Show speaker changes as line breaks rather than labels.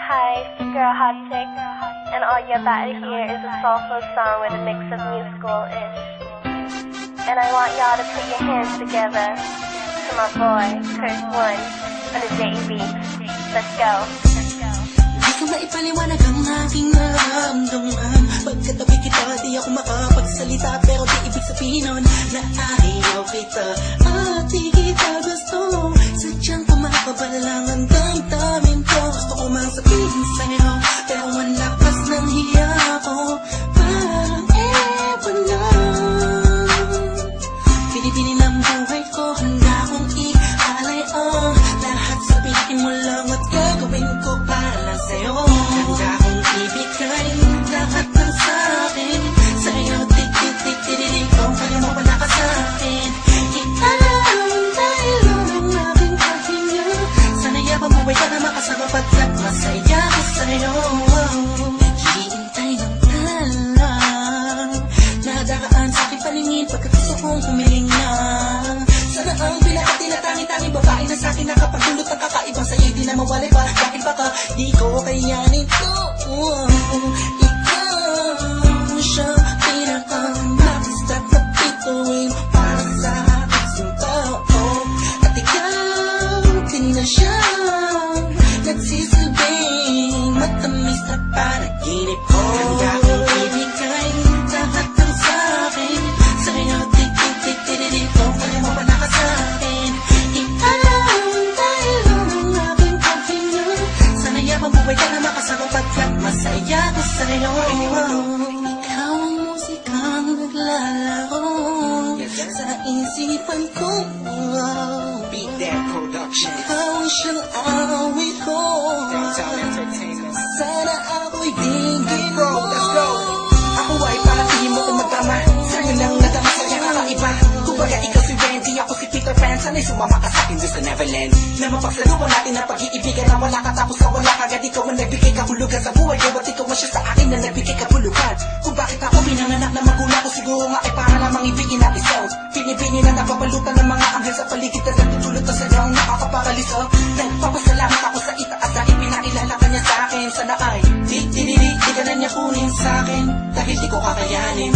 Hi, it's your girl Hot Chick, and all you're about to hear is a soulful song with a mix of musical-ish. And I want y'all to put your hands together to my boy, Kurt One, on the JB. Let's go.
Di ko maipaliwanag ang aking nararamdaman. Pagkatabi kita, di ako makapagsalita, pero di ibig sabihin nun na ayaw kita at di kita gusto. Sadyang kumakabalang ang damdamin ko. Gusto ko mang sabihin sa'yo, pero ang lakas ng hiya ko. Parang ewan lang. Pinipili ng buhay ko, handa akong ialay ang lahat. Sabihin mo lang at gagawin ko para lang sa'yo. Handa akong ibigay lahat ng sa'kin sa'yo. Tik-tik-tik-tik-tik, kung kaya mo wala ka sa'kin. Ialaw dahil ang aking pahinga. Sana'y mabuhay ka na makasama pagkat masaya ko sa'yo. Naghihintay ng talang nadakaan sa aking paningin pagkat gusto kong humiling na. Sana ang pinakatinatangi-tangi babae na sa'kin nakapagdulot ng kakaibang sa'yo di na mawalay pa. Bakit baka di ko kayanin to? Ikaw siya pinakang natistat na bituin para sa ating tao. At ikaw din na siya nagsisilbing matamis na panaginip ko. Handa akong ibigay lahat ng sa'kin sa'yo. Tik-tik-tik-tik-tik, kung kaya mo wala ka sa'kin. Ialaw dahil ang aking pahinga. Sana'y mabuhay ka na makasama pagkat masaya ko sa'yo. Ikaw ang musikang naglalaro sa isipan ko.
Beat That Production.
Ikaw ang siyang awit ko.
Downtown Entertainment.
Sana ako'y bigin mo.
Let's go. Ako ay paratingin mo kung magtama. Sa'yo lang nadama sa'yo kakaiba. Kumbaga ikaw si Wendy, ako si Peter Pan. Sana'y sumama ka sa'kin doon sa Neverland. Na mapagsaluhan natin ang pag-iibigan na wala ka tapos na wala kagad. Ikaw ang nagbigay kahulugan sa buhay ko. At ikaw ang siya sa akin na nagbigay kabulukan. Kung bakit ako pinanganak na magulang ko, siguro nga ay para lamang ibigin natin self. Pinipini na napapalutan ng mga anghel sa paligid na nagtutulot na sa daong nakakaparaliso. Nagpapasalamat ako sa itaas dahil pinakilala ka niya sa akin. Sana ay di ka na niya kunin sa akin dahil di ko kakayanin.